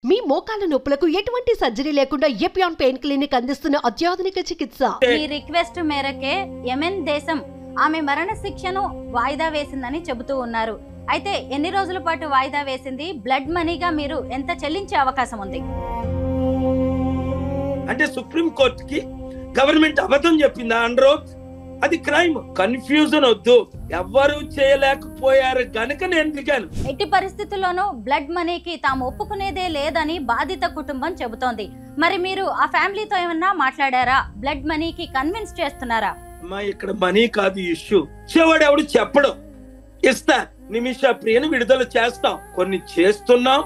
మీ మోకాల నొప్పులకు ఎటువంటి సర్జరీ లేకుండా ఎపియాన్ పెయిన్ క్లినిక్ అందిస్తున్న అత్యాధునిక చికిత్స. ఈ రిక్వెస్ట్ మేరకే యెమెన్ దేశం ఆమె మరణ శిక్షను వాయిదా వేసిందని చెబుతూ ఉన్నారు. అయితే ఎన్ని రోజుల పాటు వాయిదా వేసింది? బ్లడ్ మనీగా మీరు ఎంత చెల్లించే అవకాశం ఉంది? అంటే సుప్రీం కోర్టుకి గవర్నమెంట్ అబద్ధం చెప్పిందా? అండ్రోజ్ అది క్రైమ్. కన్ఫ్యూజన్ వద్దు, ఎవ్వరూ చేయలేకపోయారు గనుక నేను దిగాను. ఎట్టి పరిస్థితుల్లోనూ బ్లడ్ మనీకి తాము ఒప్పుకునేదే లేదని బాధిత కుటుంబం చెబుతోంది. మరి మీరు ఆ ఫ్యామిలీతో ఏమన్నా మాట్లాడారా? బ్లడ్ మనీకి కన్విన్స్ చేస్తున్నారా? అమ్మా, ఇక్కడ మనీ కాదు ఇష్యూ. ఇచ్చేవాడు ఎవడు చెప్పడం. ఇస్తా, నిమిష ప్రియను విడుదల చేస్తాం, కొన్ని చేస్తున్నాం.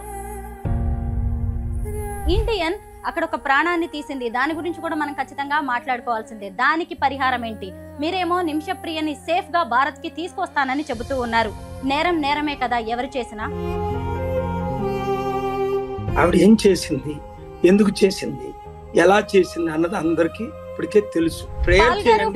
ఇండియన్ అక్కడ ఒక ప్రాణాన్ని తీసింది, దాని గురించి కూడా మనం ఖచ్చితంగా మాట్లాడుకోవాల్సిందే. దానికి పరిహారం ఏంటి? మీరేమో నిమిష ప్రియని సేఫ్ గా భారత్ కి తీసుకొస్తానని చెబుతూ ఉన్నారు. నేరం నేరమే కదా, ఎవరు చేసినా. ఆవిడ ఏం చేసింది, ఎందుకు చేసింది, ఎలా చేసింది అన్నది అందరికి ఇప్పటికే తెలుసు.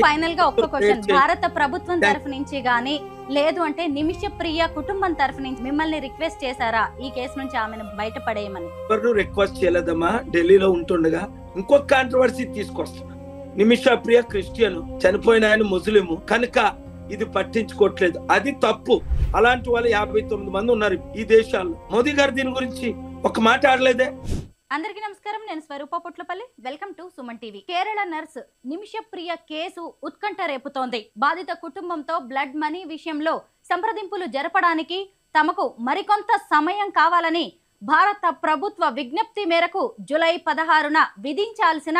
ఫైనల్ గా ఒక్క క్వశ్చన్, భారత ప్రభుత్వం తరఫు నుంచి గానీ లేదు అంటే నిమిష ప్రియ కుటుంబం తరఫు నుంచి మిమ్మల్ని రిక్వెస్ట్ చేశారా ఈ కేసు నుంచి ఆమెను బయటపడేయమని? ఎవరు రిక్వెస్ట్ చేయలేదమ్మా. ఢిల్లీలో ఉంటుండగా ఇంకొక కాంట్రవర్సీ తీసుకొస్తున్నా. నిమిష ప్రియ క్రిస్టియన్, చనిపోయిన ఆయన ముస్లిం కనుక ఇది పట్టించుకోవట్లేదు, అది తప్పు. అలాంటి వాళ్ళు 59 మంది ఉన్నారు ఈ దేశాల్లో. మోదీ గారు దీని గురించి ఒక మాట ఆడలేదే. అందరికీ నమస్కారం, నేను Swarupa Putlapalli. Welcome to Suman TV. Kerala nurse Nimisha Priya case ఉత్కంఠ రేపుతోంది. బాధిత కుటుంబంతో బ్లడ్ మనీ విషయంలో సంప్రదింపులు జరపడానికి తమకు మరికొంత సమయం కావాలని భారత ప్రభుత్వ విజ్ఞప్తి మేరకు జూలై 16న విధించాల్సిన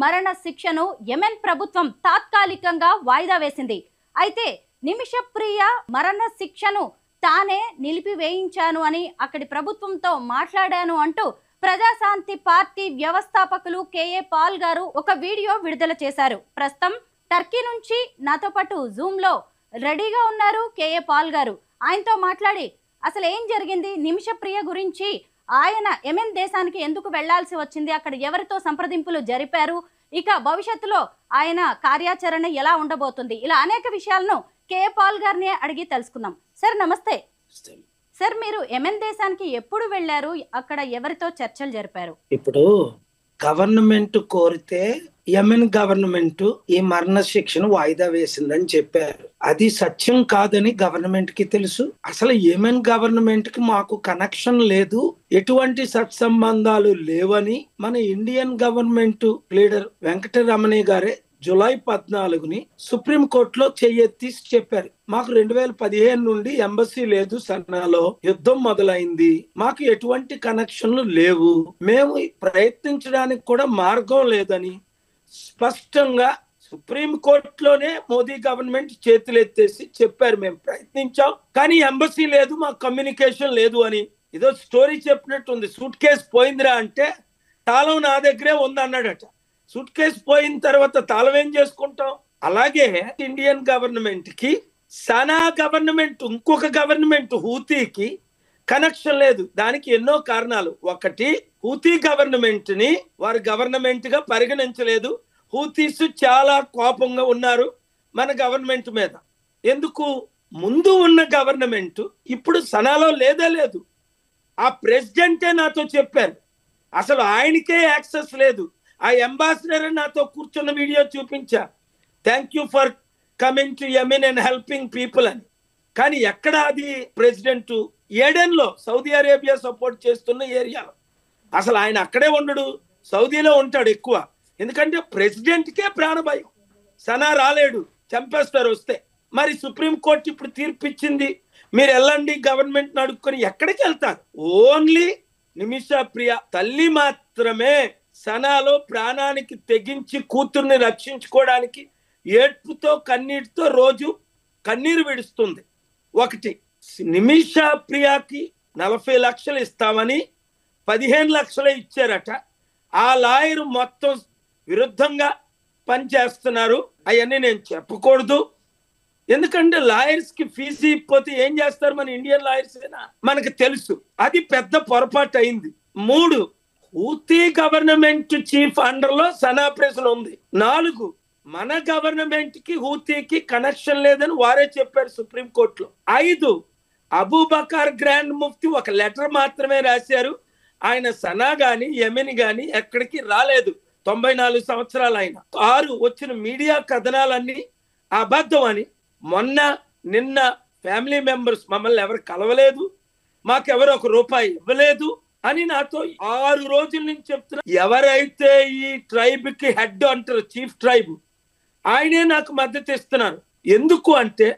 మరణ శిక్షను యెమెన్ ప్రభుత్వం తాత్కాలికంగా వాయిదా వేసింది. అయితే నిమిష ప్రియ మరణ శిక్షను తానే నిలిపివేయించాను అని అక్కడి ప్రభుత్వంతో మాట్లాడాను అంటూ ప్రజాశాంతి పార్టీ వ్యవస్థాపకులు కేఏ పాల్ గారు ఒక వీడియో విడుదల చేశారు. ప్రస్తుతం టర్కీ నుంచి నాతో పాటు జూమ్ లో రెడీగా ఉన్నారు కేఏ పాల్ గారు. ఆయనతో మాట్లాడి అసలు ఏం జరిగింది, నిమిష ప్రియ గురించి, ఆయన యెమెన్ దేశానికి ఎందుకు వెళ్లాల్సి వచ్చింది, అక్కడ ఎవరితో సంప్రదింపులు జరిపారు, ఇక భవిష్యత్తులో ఆయన కార్యాచరణ ఎలా ఉండబోతుంది, ఇలా అనేక విషయాలను కేఏ పాల్ గారిని అడిగి తెలుసుకుందాం. సార్ నమస్తే. సార్, మీరు యెమెన్ దేశానికి ఎప్పుడు వెళ్ళారు, అక్కడ ఎవరితో చర్చలు జరిపారు? ఇప్పుడు గవర్నమెంట్ కోరితే యెమెన్ గవర్నమెంట్ ఈ మరణ శిక్షను వాయిదా వేసిందని చెప్పారు. అది సత్యం కాదని గవర్నమెంట్ కి తెలుసు. అసలు యెమెన్ గవర్నమెంట్ కి మాకు కనెక్షన్ లేదు, ఎటువంటి సత్సంబంధాలు లేవని మన ఇండియన్ గవర్నమెంట్ లీడర్ వెంకటరమణి గారే జూలై 14ని సుప్రీం కోర్టులో చెయ్యెత్తి చెప్పారు. మాకు 2015 నుండి ఎంబసీ లేదు సన్నాలో, యుద్ధం మొదలైంది, మాకు ఎటువంటి కనెక్షన్లు లేవు, మేము ప్రయత్నించడానికి కూడా మార్గం లేదని స్పష్టంగా సుప్రీం కోర్టులోనే మోదీ గవర్నమెంట్ చేతులెత్తేసి చెప్పారు. మేము ప్రయత్నించాం కానీ ఎంబసీ లేదు, మాకు కమ్యూనికేషన్ లేదు అని. ఏదో స్టోరీ చెప్పినట్టుంది. సూట్ కేసు పోయిందిరా అంటే తాళం నా దగ్గరే ఉంది అన్నాడట. సూట్ కేసు పోయిన తర్వాత తాళం ఏం చేసుకుంటాం? అలాగే ఇండియన్ గవర్నమెంట్ కి సనా గవర్నమెంట్, ఇంకొక గవర్నమెంట్ హూతీకి కనెక్షన్ లేదు. దానికి ఎన్నో కారణాలు. ఒకటి, హూతీ గవర్నమెంట్ ని వారు గవర్నమెంట్ గా పరిగణించలేదు. హూతీస్ చాలా కోపంగా ఉన్నారు మన గవర్నమెంట్ మీద. ఎందుకు? ముందు ఉన్న గవర్నమెంట్ ఇప్పుడు సనాలో లేదు. ఆ ప్రెసిడెంటే నాతో చెప్పారు అసలు ఆయనకే యాక్సెస్ లేదు. ఆ అంబాసిడర్ నాతో కూర్చున్న వీడియో చూపించా, thank you for coming to Yemen and helping people అని. కానీ ఎక్కడ అది ప్రెసిడెంట్? ఏడెన్ లో, సౌదీ అరేబియా సపోర్ట్ చేస్తున్న ఏరియాలో. అసలు ఆయన అక్కడే ఉండడు, సౌదీలో ఉంటాడు ఎక్కువ. ఎందుకంటే ప్రెసిడెంట్కే ప్రాణభయం. సనా రాలేడు, చంపేస్తారు వస్తే. మరి సుప్రీం కోర్టు ఇప్పుడు తీర్పు ఇచ్చింది, మీరు వెళ్ళండి గవర్నమెంట్ అడుక్కొని. ఎక్కడికి వెళ్తారు? ఓన్లీ నిమిష ప్రియ తల్లి మాత్రమే సనాలో ప్రాణానికి తెగించి కూతుర్ని రక్షించుకోవడానికి ఏడ్పుతో కన్నీటితో రోజు కన్నీరు విడుస్తుంది. ఒకటి, నిమిష ప్రియకి 40 లక్షలు ఇస్తామని 15 లక్షలే ఇచ్చారట. ఆ లాయర్ మొత్తం విరుద్ధంగా పనిచేస్తున్నారు. అవన్నీ నేను చెప్పకూడదు, ఎందుకంటే లాయర్స్ కి ఫీజు ఇవ్వకపోతే ఏం చేస్తారు మన ఇండియన్ లాయర్స్ అయినా, మనకు తెలుసు. అది పెద్ద పొరపాటు అయింది. 3, హూతీ గవర్నమెంట్ చీఫ్ అండర్ లో సనా ప్రెస్ ఉంది. 4, మన గవర్నమెంట్ కి హూతీకి కనెక్షన్ లేదని వారే చెప్పారు సుప్రీం కోర్టులో. 5, అబూబకర్ గ్రాండ్ ముఫ్తీ ఒక లెటర్ మాత్రమే రాశారు, ఆయన సనా గాని యెమెన్ గాని ఎక్కడికి రాలేదు. 94 సంవత్సరాలు ఆయన 6 వచ్చిన మీడియా కథనాలన్నీ అబద్ధం అని నిన్న ఫ్యామిలీ మెంబర్స్ మమ్మల్ని ఎవరు కలవలేదు, మాకెవరు ₹1 ఇవ్వలేదు అని నాతో 6 రోజుల నుంచి చెప్తున్నా. ఎవరైతే ఈ ట్రైబ్ కి హెడ్ అంటారు, చీఫ్ ట్రైబ్, ఆయనే నాకు మద్దతు ఇస్తున్నారు. ఎందుకు అంటే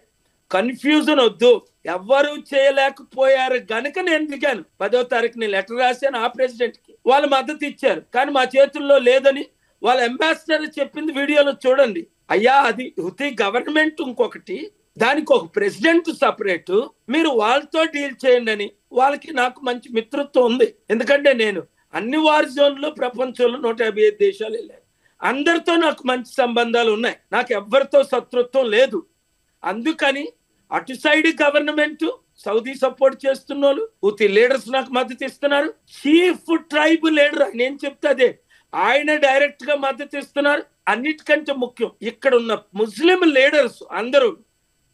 కన్ఫ్యూజన్ వద్దు, ఎవ్వరూ చేయలేకపోయారు గనుక నేను దిగాను. 10వ తారీఖుని లెటర్ రాశాను ఆ ప్రెసిడెంట్ కి, వాళ్ళు మద్దతు ఇచ్చారు. కానీ మా చేతుల్లో లేదని వాళ్ళ అంబాసిడర్ చెప్పింది వీడియోలో చూడండి. అయ్యా, అది హుతీ గవర్నమెంట్ ఇంకొకటి, దానికి ఒక ప్రెసిడెంట్ సపరేట్, మీరు వాళ్ళతో డీల్ చేయండి అని. వాళ్ళకి నాకు మంచి మిత్రత్వం ఉంది. ఎందుకంటే నేను అన్ని వార్ జోన్లో ప్రపంచంలో 155 దేశాలు వెళ్ళాను. అందరితో నాకు మంచి సంబంధాలు ఉన్నాయి. నాకు ఎవ్వరితో శత్రుత్వం లేదు. అందుకని అటు సైడ్ గవర్నమెంట్ సౌదీ సపోర్ట్ చేస్తున్న వాళ్ళు, హూతీ లీడర్స్ నాకు మద్దతు ఇస్తున్నారు. చీఫ్ ట్రైబ్ లీడర్ ఆయన ఏం చెప్తే అదే, ఆయన డైరెక్ట్ గా మద్దతు ఇస్తున్నారు. అన్నిటికంటే ముఖ్యం, ఇక్కడ ఉన్న ముస్లిం లీడర్స్ అందరూ,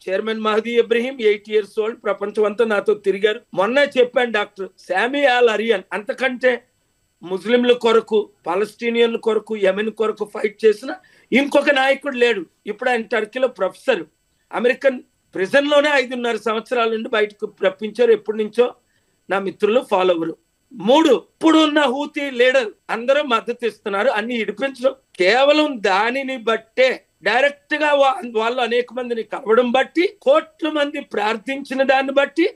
chairman Mahdi Ibrahim 8 years old, ప్రపంచం అంతా నాతో తిరిగారు. మొన్న చెప్పాను డాక్టర్ శామీ అల్ అరియన్, అంతకంటే ముస్లింల కొరకు, పాలస్తీనియన్ల కొరకు, యెమెన్ కొరకు ఫైట్ చేసిన ఇంకొక నాయకుడు లేడు. ఇప్పుడు ఆయన టర్కీలో ప్రొఫెసర్, అమెరికన్ ప్రిజన్ లోనే 5.5 సంవత్సరాల నుండి బయటకు రప్పించారు. ఎప్పటి నుంచో నా మిత్రులు ఫాలోవరు. 3 ఇప్పుడు ఉన్న హూతీ లీడర్ అందరూ మద్దతు ఇస్తున్నారు. అన్ని ఇడిపించడం కేవలం దానిని బట్టే, డైరెక్ట్ గా వాళ్ళు అనేక మందిని కలవడం బట్టి, కోట్ల మంది ప్రార్థించిన దాన్ని బట్టి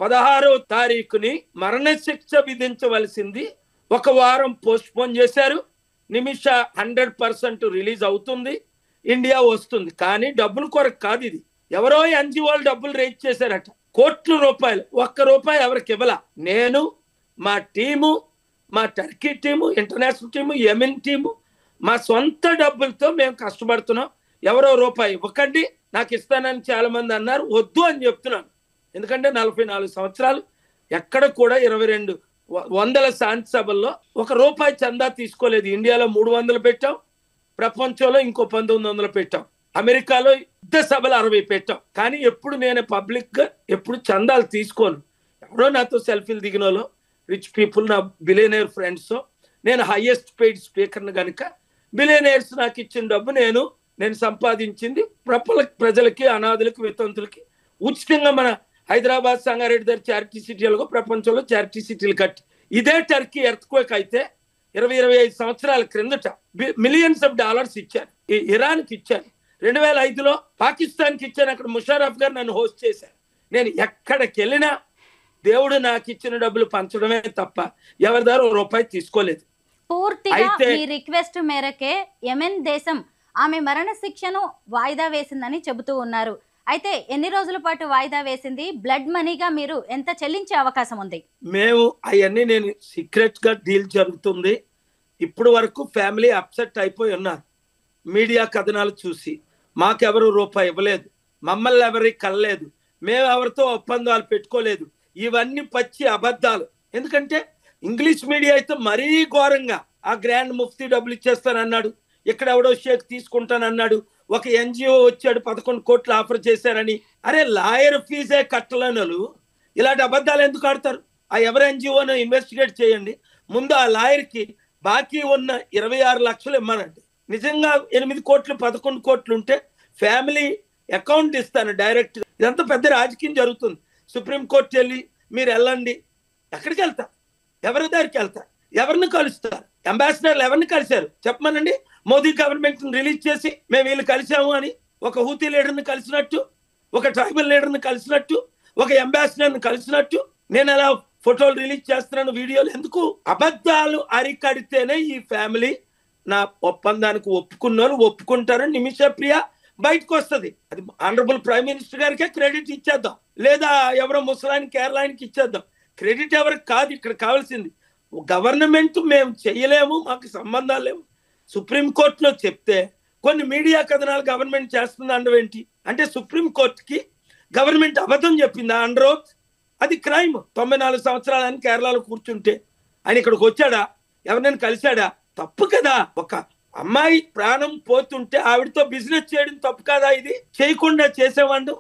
16వ తారీఖుని మరణశిక్ష విధించవలసింది 1 వారం పోస్ట్ పోన్ చేశారు. నిమిష 100% రిలీజ్ అవుతుంది, ఇండియా వస్తుంది. కానీ డబ్బుల కొరకు కాదు ఇది. ఎవరో ఎన్జిఓలు డబ్బులు రేజ్ చేశారట, కోట్ల రూపాయలు. ₹1 ఎవరికి ఇవ్వాల. నేను, మా టీము, మా Turkey team, international team, Yemen team, మా సొంత డబ్బులతో మేము కష్టపడుతున్నాం. ఎవరో ₹1 ఇవ్వకండి, నాకు ఇస్తానని చాలా మంది అన్నారు. వద్దు అని చెప్తున్నాను. ఎందుకంటే 44 సంవత్సరాలు ఎక్కడ కూడా 2200 శాంతి సభల్లో ₹1 చందా తీసుకోలేదు. ఇండియాలో 300 పెట్టాం, ప్రపంచంలో ఇంకో 1900 పెట్టాం, అమెరికాలో యుద్ధ సభలు 60 పెట్టాం. కానీ ఎప్పుడు నేను పబ్లిక్ గా ఎప్పుడు చందాలు తీసుకోను. ఎవరో నాతో సెల్ఫీలు దిగిన వాళ్ళు, రిచ్ పీపుల్, నా బిలియనర్ ఫ్రెండ్స్, నేను హైయెస్ట్ పెయిడ్ స్పీకర్ని కనుక బిలియనర్స్ నాకు ఇచ్చిన డబ్బు నేను సంపాదించింది ప్రజలకి, అనాథులకి, వితంతులకి ఉచితంగా మన హైదరాబాద్ సంగారెడ్డి దగ్గర చారిటీ సిటీలకు, ప్రపంచంలో చారిటీ సిటీలు కట్టి. ఇదే టర్కీ ఎర్త్క్వేక్ అయితే 20-25 సంవత్సరాల క్రిందట మిలియన్స్ ఆఫ్ డాలర్స్ ఇచ్చాను. ఇరాన్కి ఇచ్చాను, 2005లో పాకిస్తాన్కి ఇచ్చాను. అక్కడ ముషారఫ్ గారు నన్ను హోస్ట్ చేశారు. నేను ఎక్కడికి వెళ్ళినా దేవుడు నాకు ఇచ్చిన డబ్బులు పంచడమే తప్ప ఎవరి ద్వారా ₹1 తీసుకోలేదు. పూర్తిగా మీ రిక్వెస్ట్ మేరకే యెమెన్ దేశం ఆమె మరణ శిక్షను వాయిదా వేసిందని చెబుతూ ఉన్నారు. అయితే ఎన్ని రోజుల పాటు వాయిదా వేసింది? బ్లడ్ మనీగా మీరు ఎంత చెల్లించే అవకాశం ఉంది? మేము అవన్నీ నేను సీక్రెట్ గా డీల్ జరుగుతుంది. ఇప్పుడు వరకు ఫ్యామిలీ అప్సెట్ అయిపోయి ఉన్నారు. మీడియా కథనాలు చూసి మాకెవరు ₹1 ఇవ్వలేదు, మమ్మల్ని ఎవరికి కలలేదు, మేము ఎవరితో ఒప్పందాలు పెట్టుకోలేదు. ఇవన్నీ పచ్చి అబద్ధాలు. ఎందుకంటే ఇంగ్లీష్ మీడియా అయితే మరీ ఘోరంగా ఆ గ్రాండ్ ముఫ్తీ డబ్బులు ఇచ్చేస్తానన్నాడు, ఇక్కడ ఎవడో షేక్ తీసుకుంటానన్నాడు, ఒక ఎన్జిఓ వచ్చాడు 11 కోట్లు ఆఫర్ చేశారని. అరే, లాయర్ ఫీజే కట్టలేని వాళ్ళు ఇలాంటి అబద్ధాలు ఎందుకు ఆడతారు? ఆ ఎవరి ఎన్జిఓను ఇన్వెస్టిగేట్ చేయండి. ముందు ఆ లాయర్కి బాకీ ఉన్న 26 లక్షలు ఇమ్మనండి. నిజంగా 8 కోట్లు 11 కోట్లు ఉంటే ఫ్యామిలీ అకౌంట్ ఇస్తాను డైరెక్ట్. ఇదంతా పెద్ద రాజకీయం జరుగుతుంది. సుప్రీంకోర్టు వెళ్ళి మీరు వెళ్ళండి. ఎక్కడికి వెళ్తారు? ఎవరి దగ్గరికి వెళ్తారు? ఎవరిని కలుస్తారు? అంబాసిడర్లు ఎవరిని కలిశారు చెప్పమనండి. మోదీ గవర్నమెంట్ రిలీజ్ చేసి మేము వీళ్ళు కలిసాము అని ఒక హూతీ లీడర్ని కలిసినట్టు, ఒక ట్రైబల్ లీడర్ని కలిసినట్టు, ఒక అంబాసిడర్ని కలిసినట్టు నేను అలా ఫోటోలు రిలీజ్ చేస్తున్నాను, వీడియోలు. ఎందుకు? అబద్ధాలు అరికడితేనే ఈ ఫ్యామిలీ నా ఒప్పందానికి ఒప్పుకున్నారు, ఒప్పుకుంటారు. నిమిష ప్రియ బయటకు వస్తుంది. అది ఆనరబుల్ ప్రైమ్ మినిస్టర్ గారికే క్రెడిట్ ఇచ్చేద్దాం, లేదా ఎవరో ముసలాయన కేరళానికి ఇచ్చేద్దాం. క్రెడిట్ ఎవరికి కాదు. ఇక్కడ కావాల్సింది గవర్నమెంట్ మేము చేయలేము, మాకు సంబంధాలు లేవు. సుప్రీంకోర్టులో చెప్తే కొన్ని మీడియా కథనాలు గవర్నమెంట్ చేస్తుంది అండవేంటి అంటే సుప్రీంకోర్టుకి గవర్నమెంట్ అబద్ధం చెప్పిందా అండర్ ఓత్? అది క్రైమ్. 94 సంవత్సరాలని కేరళలో కూర్చుంటే ఆయన ఇక్కడికి వచ్చాడా? ఎవరినైనా కలిశాడా? తప్పు కదా. ఒక అమ్మాయి ప్రాణం పోతుంటే ఆవిడతో బిజినెస్ చేయడం తప్పు కదా? ఇది చేయకుండా చేసేవాడు,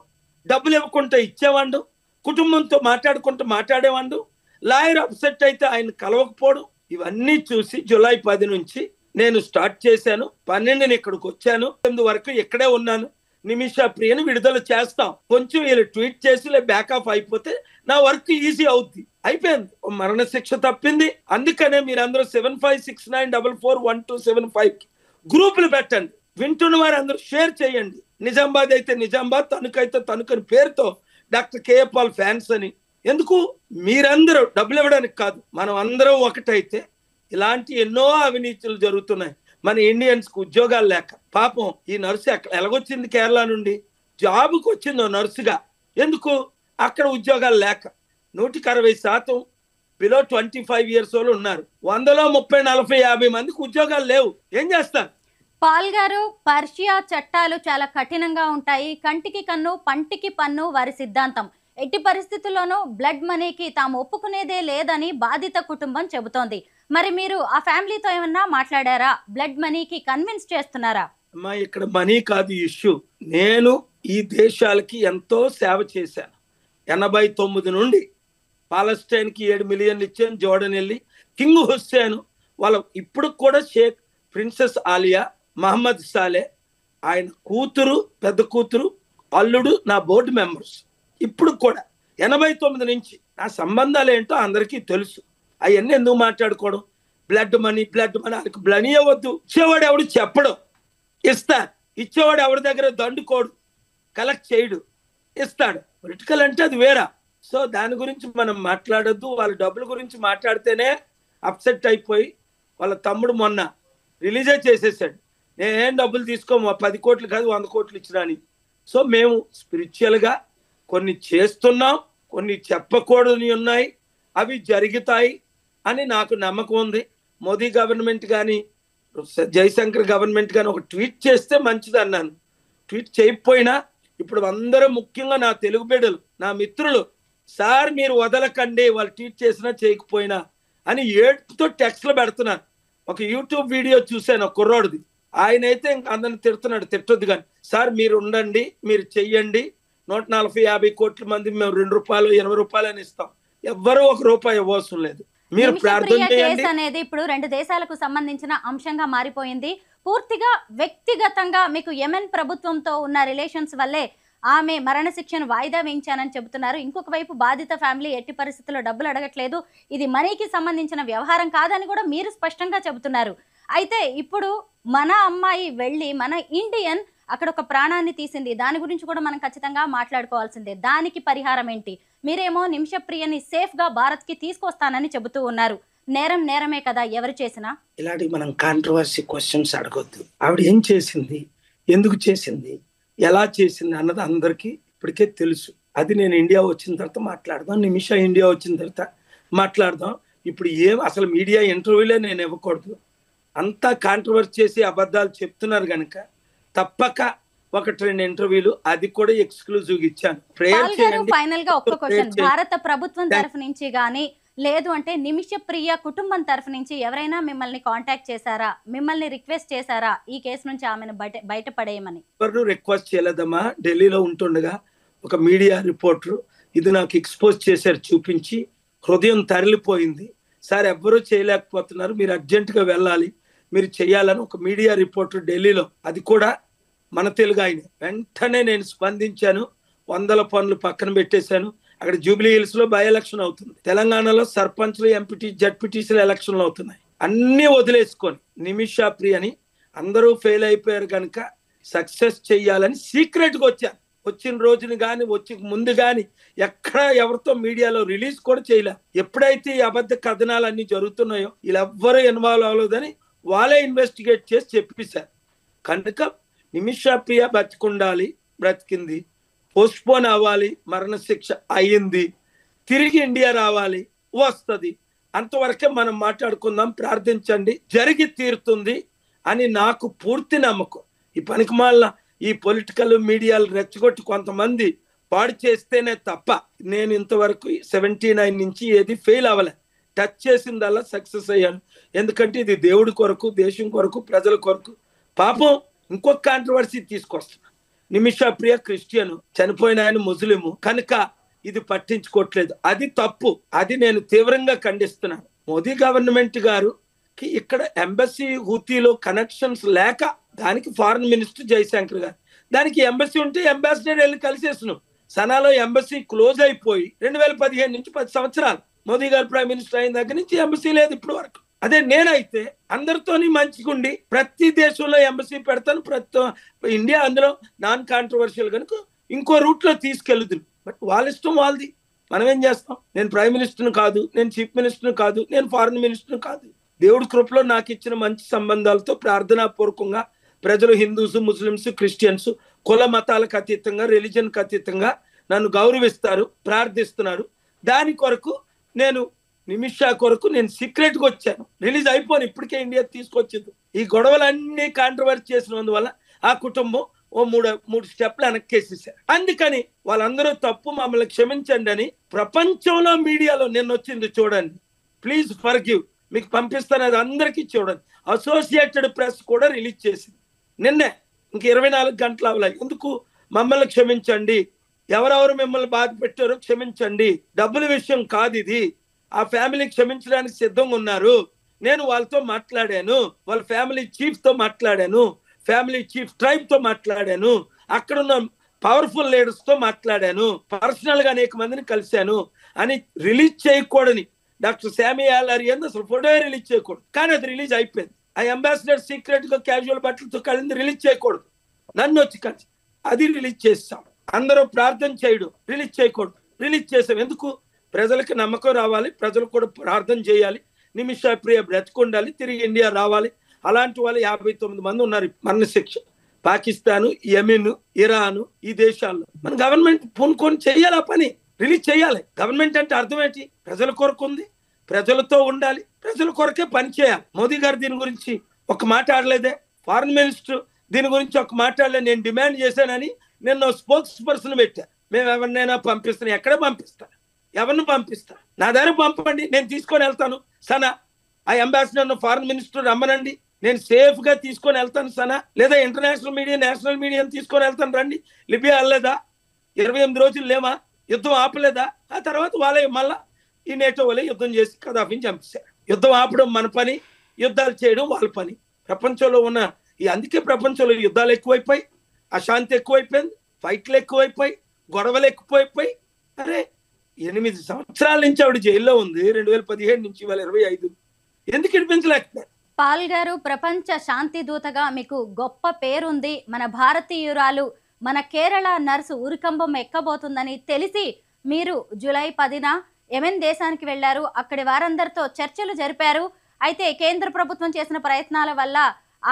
డబ్బులు ఇవ్వకుండా ఇచ్చేవాడు, కుటుంబంతో మాట్లాడుకుంటూ మాట్లాడేవాడు. లాయర్ అప్సెట్ అయితే ఆయన కలవకపోవడం, ఇవన్నీ చూసి జూలై 10 నుంచి నేను స్టార్ట్ చేశాను. 12ని ఇక్కడికి వచ్చాను. 8 వరకు ఇక్కడే ఉన్నాను. నిమిష ప్రియని విడుదల చేస్తాం. కొంచెం వీళ్ళు ట్వీట్ చేసి బ్యాక్ ఆఫ్ అయిపోతే నా వర్క్ ఈజీ అవుద్ది. అయిపోయింది. మరణ శిక్ష తప్పింది. అందుకనే మీరందరూ 7569441275 గ్రూపులు పెట్టండి. వింటున్న వారు అందరూ షేర్ చేయండి. నిజామాబాద్ అయితే నిజామాబాద్, తణుకైతే తణుకని పేరుతో డాక్టర్ కేఏ పాల్ ఫ్యాన్స్ అని. ఎందుకు? మీరందరూ డబ్బులు ఇవ్వడానికి కాదు, మనం అందరం ఒకటైతే ఇలాంటి ఎన్నో అవినీతులు జరుగుతున్నాయి. మన ఇండియన్స్ కు ఉద్యోగాలు లేక పాపం ఈ నర్సు ఎలాగొచ్చింది కేరళ నుండి, జాబుకు వచ్చిందో నర్సుగా. ఎందుకు? అక్కడ ఉద్యోగాలు లేక 160% బిలో 25 years వాళ్ళు ఉన్నారు. 100లో 30, 40, 50 మందికి ఉద్యోగాలు లేవు. ఏం చేస్తారు? పాల్ గారు, పర్షియా చట్టాలు చాలా కఠినంగా ఉంటాయి. కంటికి కన్ను, పంటికి పన్ను వారి సిద్ధాంతం. ఎట్టి పరిస్థితుల్లోనూ బ్లడ్ మనీకి తాము ఒప్పుకునేదే లేదని బాధిత కుటుంబం చెబుతోంది. మరి మీరు ఆ ఫ్యామిలీతో ఏమన్నా మాట్లాడారా? బ్లడ్ మనీకి కన్విన్స్ చేస్తున్నారా? అమ్మా, ఇక్కడ మనీ కాదు ఇష్యూ. నేను ఈ దేశాలకి ఎంతో సేవ చేశాను. 89 నుండి పాలస్టైన్ కి 7 million ఇచ్చాను. జోర్డన్ వెళ్ళి కింగ్ హుస్సేన్ వాళ్ళ ఇప్పుడు కూడా షేక్ ప్రిన్సెస్ ఆలియా, మహమ్మద్ సాలే ఆయన కూతురు, పెద్ద కూతురు, అల్లుడు నా బోర్డు మెంబర్స్. ఇప్పుడు కూడా 89 నుంచి నా సంబంధాలు ఏంటో అందరికీ తెలుసు. అవన్నీ ఎందుకు మాట్లాడుకోవడం? బ్లడ్ మనీ వాళ్ళకి బ్లనీ అవ్వద్దు. ఇచ్చేవాడు ఎవడు చెప్పడు, ఇస్తా. ఇచ్చేవాడు ఎవరి దగ్గర దండుకోడు, కలెక్ట్ చేయడు, ఇస్తాడు. పొలిటికల్ అంటే అది వేరా. సో దాని గురించి మనం మాట్లాడొద్దు. వాళ్ళ డబ్బుల గురించి మాట్లాడితేనే అప్సెట్ అయిపోయి వాళ్ళ తమ్ముడు మొన్న రిలీజే చేసేసాడు. నేనేం డబ్బులు తీసుకోము, 10 కోట్లు కాదు 100 కోట్లు ఇచ్చినాని. సో మేము స్పిరిచువల్గా కొన్ని చేస్తున్నాం, కొన్ని చెప్పకూడని ఉన్నాయి, అవి జరుగుతాయి అని నాకు నమ్మకం ఉంది. మోదీ గవర్నమెంట్ కానీ జయశంకర్ గవర్నమెంట్ కానీ ఒక ట్వీట్ చేస్తే మంచిది అన్నాను. ట్వీట్ చేయకపోయినా ఇప్పుడు అందరూ, ముఖ్యంగా నా తెలుగు బిడ్డలు, నా మిత్రులు, సార్ మీరు వదలకండి వాళ్ళు ట్వీట్ చేసినా చేయకపోయినా అని ఏడుపుతో టెక్స్ట్లు పెడుతున్నారు. ఒక యూట్యూబ్ వీడియో చూశాను ఒక కుర్రోడిది. ఆయన అయితే అందరిని తిడుతున్నాడు. తిట్టొద్దు కానీ సార్ మీరు ఉండండి, మీరు చెయ్యండి, 140-50 కోట్ల మంది మేము ₹2, ₹20 అని ఇస్తాం. ఎవ్వరూ ₹1 ఇవ్వవసరం లేదు. మీరు ప్రార్థన చేయండి అనేది ఇప్పుడు 2 దేశాలకు సంబంధించిన అంశంగా మారిపోయింది. పూర్తిగా వ్యక్తిగతంగా మీకు యెమెన్ ప్రభుత్వంతో ఉన్న రిలేషన్స్ వల్లే ఆమె మరణశిక్షను వాయిదా వేయించానని చెబుతున్నారు. ఇంకొక వైపు బాధిత ఫ్యామిలీ ఎట్టి పరిస్థితుల్లో డబ్బులు అడగట్లేదు, ఇది మనీకి సంబంధించిన వ్యవహారం కాదని కూడా మీరు స్పష్టంగా చెబుతున్నారు. అయితే ఇప్పుడు మన అమ్మాయి వెళ్ళి మన ఇండియన్ అక్కడ ఒక ప్రాణాన్ని తీసింది, దాని గురించి కూడా మనం ఖచ్చితంగా మాట్లాడుకోవాల్సిందే. దానికి పరిహారం ఏంటి? మీరేమో నిమిషప్రియని సేఫ్ గా భారత్ కి తీసుకొస్తానని చెబుతూ ఉన్నారు. నేరం నేరమే కదా ఎవరు చేసినా. ఇలాంటి మనం కాంట్రవర్సీ క్వశ్చన్స్ అడగొద్దు. ఆవిడ ఏం చేసింది, ఎందుకు చేసింది, ఎలా చేసింది అన్నది అందరికీ ఇప్పటికే తెలుసు. అది నేను ఇండియా వచ్చిన తర్వాత మాట్లాడదాం. నిమిష ఇండియా వచ్చిన తర్వాత మాట్లాడదాం. ఇప్పుడు అసలు మీడియా ఇంటర్వ్యూలే నేను ఇవ్వకూడదు. అంతా కాంట్రవర్సీ చేసి అబద్ధాలు చెప్తున్నారు కనుక తప్పక 1-2 ఇంటర్వ్యూలు, అది కూడా ఎక్స్క్లూజివ్ ఇచ్చాను. ఫైనల్ గా ఒక్క క్వశ్చన్, భారత ప్రభుత్వం తరఫు నుంచి గానీ లేదు అంటే నిమిషప్రియ కుటుంబం తరఫు నుంచి ఎవరైనా మిమ్మల్ని కాంటాక్ట్ చేశారా, మిమ్మల్ని రిక్వెస్ట్ చేశారా ఈ కేసు నుంచి ఆమెను బయటపడేయమని? ఎవరు రిక్వెస్ట్ చేయలేదమ్మా. ఢిల్లీలో ఉంటుండగా ఒక మీడియా రిపోర్టర్ ఇది నాకు ఎక్స్పోజ్ చేశారు, చూపించి హృదయం తరలిపోయింది. సార్ ఎవ్వరూ చేయలేకపోతున్నారు, మీరు అర్జెంటుగా వెళ్ళాలి, మీరు చేయాలని ఒక మీడియా రిపోర్టర్ ఢిల్లీలో, అది కూడా మన తెలుగు ఆయన. వెంటనే నేను స్పందించాను. 100 పనులు పక్కన పెట్టేశాను. అక్కడ జూబ్లీ హిల్స్ లో బై ఎలక్షన్ అవుతుంది, తెలంగాణలో సర్పంచ్లు, ఎంపీటీ, జడ్పీటీసీలు ఎలక్షన్లు అవుతున్నాయి. అన్ని వదిలేసుకొని నిమిషప్రియని అందరూ ఫెయిల్ అయిపోయారు కనుక సక్సెస్ చెయ్యాలని సీక్రెట్ గా వచ్చాను. వచ్చిన రోజుని కానీ వచ్చి ముందు కానీ ఎక్కడ ఎవరితో మీడియాలో రిలీజ్ కూడా చేయలే. ఎప్పుడైతే ఈ అబద్ధ కథనాలు అన్ని జరుగుతున్నాయో వీళ్ళెవ్వరూ ఇన్వాల్వ్ అవ్వలేదని వాళ్ళే ఇన్వెస్టిగేట్ చేసి చెప్పేశారు. కనుక నిమిషప్రియ బతికుండాలి, బ్రతికింది. పోస్ట్పోన్ అవ్వాలి, మరణశిక్ష అయ్యింది, తిరిగి ఇండియా రావాలి, వస్తుంది. అంతవరకే మనం మాట్లాడుకుందాం, ప్రార్థించండి, జరిగి తీరుతుంది అని నాకు పూర్తి నమ్మకం. ఈ పనికిమాల ఈ పొలిటికల్ మీడియాలు రెచ్చగొట్టి కొంతమంది పాడు చేస్తేనే తప్ప నేను ఇంతవరకు 79 నుంచి ఏది ఫెయిల్ అవ్వలే. టచ్ చేసిందల్లా సక్సెస్ అయ్యాను. ఎందుకంటే ఇది దేవుడి కొరకు, దేశం కొరకు, ప్రజల కొరకు. పాపం ఇంకొక కాంట్రవర్సీ తీసుకొస్తున్నా. నిమిషప్రియ క్రిస్టియన్, చనిపోయిన ఆయన ముస్లిము కనుక ఇది పట్టించుకోవట్లేదు. అది తప్పు. అది నేను తీవ్రంగా ఖండిస్తున్నాను. మోదీ గవర్నమెంట్ గారుకి ఇక్కడ ఎంబసీ హూతీలో కనెక్షన్స్ లేక దానికి ఫారెన్ మినిస్టర్ జయశంకర్ గారు, దానికి ఎంబసీ ఉంటే అంబాసిడర్ వెళ్ళి కలిసేస్తున్నాం. సనాలో ఎంబసీ క్లోజ్ అయిపోయి 2015 నుంచి 10 సంవత్సరాలు మోదీ గారు ప్రైమ్ మినిస్టర్ అయిన దగ్గర నుంచి ఎంబసీ లేదు ఇప్పుడు వరకు. అదే నేనైతే అందరితోని మంచిగుండి ప్రతి దేశంలో ఎంబసీ పెడతాను. ఇండియా అందులో నాన్ కాంట్రవర్షియల్ కనుక ఇంకో రూట్ లో తీసుకెళ్తుంది. బట్ వాళ్ళ ఇష్టం వాళ్ళది, మనం ఏం చేస్తాం? నేను ప్రైమ్ మినిస్టర్ని కాదు, నేను చీఫ్ మినిస్టర్ని కాదు, నేను ఫారెన్ మినిస్టర్ని కాదు. దేవుడి కృపలో నాకు ఇచ్చిన మంచి సంబంధాలతో ప్రార్థనాపూర్వకంగా ప్రజలు హిందూస్, ముస్లిమ్స్, క్రిస్టియన్స్ కుల మతాలకు అతీతంగా, రిలీజన్కి అతీతంగా నన్ను గౌరవిస్తారు, ప్రార్థిస్తున్నారు. దాని కొరకు నేను నిమిషా కొరకు నేను సీక్రెట్గా వచ్చాను. రిలీజ్ అయిపోను, ఇప్పటికే ఇండియా తీసుకొచ్చింది. ఈ గొడవలన్నీ కాంట్రవర్సీ చేసినందువల్ల ఆ కుటుంబం ఓ మూడు స్టెప్లు వెనక్కేసేసారు. అందుకని వాళ్ళందరూ తప్పు, మమ్మల్ని క్షమించండి అని ప్రపంచంలో మీడియాలో నిన్న వచ్చింది చూడండి. ప్లీజ్ ఫర్గివ్, మీకు పంపిస్తాను, అది అందరికీ చూడండి. అసోసియేటెడ్ ప్రెస్ కూడా రిలీజ్ చేసింది నిన్నే. ఇంక 24 గంటలు అవ్వాలి. ఎందుకు? మమ్మల్ని క్షమించండి, ఎవరెవరు మిమ్మల్ని బాధ పెట్టారో క్షమించండి, డబ్బుల విషయం కాదు ఇది. ఆ ఫ్యామిలీ క్షమించడానికి సిద్ధంగా ఉన్నారు. నేను వాళ్ళతో మాట్లాడాను, వాళ్ళ ఫ్యామిలీ చీఫ్ తో మాట్లాడాను, ఫ్యామిలీ చీఫ్ ట్రైబ్ తో మాట్లాడాను, అక్కడున్న పవర్ఫుల్ లీడర్స్ తో మాట్లాడాను, పర్సనల్ గా అనేక మందిని కలిశాను అని రిలీజ్ చేయకూడని డాక్టర్ శామ్యూయల్ అరియన్ అసలు ఫోటో రిలీజ్ చేయకూడదు. కానీ అది రిలీజ్ అయిపోయింది. ఆ అంబాసిడర్ సీక్రెట్ గా క్యాజువల్ బట్టలతో కలింది రిలీజ్ చేయకూడదు. నన్ను వచ్చి కలిసి అది రిలీజ్ చేస్తాం. అందరూ ప్రార్థన చేయడం, రిలీజ్ చేయకూడదు. రిలీజ్ చేసాం. ఎందుకు? ప్రజలకి నమ్మకం రావాలి, ప్రజలు కూడా ప్రార్థన చేయాలి, నిమిషా ప్రియ బ్రతికుండాలి, తిరిగి ఇండియా రావాలి. అలాంటి వాళ్ళు 59 మంది ఉన్నారు మరణశిక్ష. పాకిస్తాను, యెమెన్, ఇరాన్, ఈ దేశాల్లో మన గవర్నమెంట్ పూనుకొని చేయాలి, ఆ పని రిలీజ్ చేయాలి. గవర్నమెంట్ అంటే అర్థం ఏంటి? ప్రజల కొరకు ఉంది, ప్రజలతో ఉండాలి, ప్రజల కొరకే పని చేయాలి. మోదీ గారు దీని గురించి ఒక మాట ఆడలేదే, ఫారెన్ మినిస్టర్ దీని గురించి ఒక మాట్లాడలే. నేను డిమాండ్ చేశానని నేను స్పోక్స్ పర్సన్ పెట్టా. మేము ఎవరినైనా పంపిస్తాను, ఎక్కడ పంపిస్తాను, ఎవరిని పంపిస్తా, నా దగ్గర పంపండి, నేను తీసుకొని వెళ్తాను. సనా ఆ అంబాసిడర్ ఫారెన్ మినిస్టర్ రమ్మనండి, నేను సేఫ్ గా తీసుకొని వెళ్తాను సనా. లేదా ఇంటర్నేషనల్ మీడియా, నేషనల్ మీడియాని తీసుకొని వెళ్తాను, రండి. లిబియా వెళ్ళలేదా? 28 రోజులు లేమా? యుద్ధం ఆపలేదా? ఆ తర్వాత వాళ్ళే మళ్ళా ఈ నేటో వాళ్ళే యుద్ధం చేసి కదాఫీని చంపేశారు. యుద్ధం ఆపడం మన పని, యుద్ధాలు చేయడం వాళ్ళ పని. ప్రపంచంలో ఉన్న అందుకే ప్రపంచంలో యుద్ధాలు ఎక్కువైపోయి, అశాంతి ఎక్కువైపోయింది, ఫైట్లు ఎక్కువైపోయి, గొడవలు ఎక్కువైపోయి. అరే 8 సంవత్సరాల నుంచి ఆవిడ జైల్లో ఉంది, 2017 నుంచి ఇవాళ 25. ఎందుకు వినిపించలేకపోయారు? పాల్ గారు, ప్రపంచ శాంతి దూతగా మీకు గొప్ప పేరుంది. మన భారతీయురాలు, మన కేరళ నర్సు ఉరికంబం ఎక్కబోతుందని తెలిసి మీరు జూలై 10న యెమెన్ దేశానికి వెళ్లారు. అక్కడి వారందరితో చర్చలు జరిపారు. అయితే కేంద్ర ప్రభుత్వం చేసిన ప్రయత్నాల వల్ల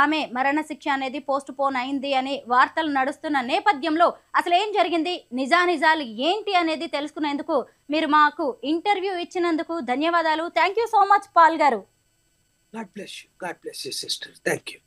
ఆమె మరణశిక్ష అనేది పోస్ట్ పోన్ అయింది అని వార్తలు నడుస్తున్న నేపథ్యంలో అసలు ఏం జరిగింది, నిజానిజాలు ఏంటి అనేది తెలుసుకునేందుకు మీరు మాకు ఇంటర్వ్యూ ఇచ్చినందుకు ధన్యవాదాలు. Thank you so much Paul గారు. God bless you. God bless you, sister. Thank you.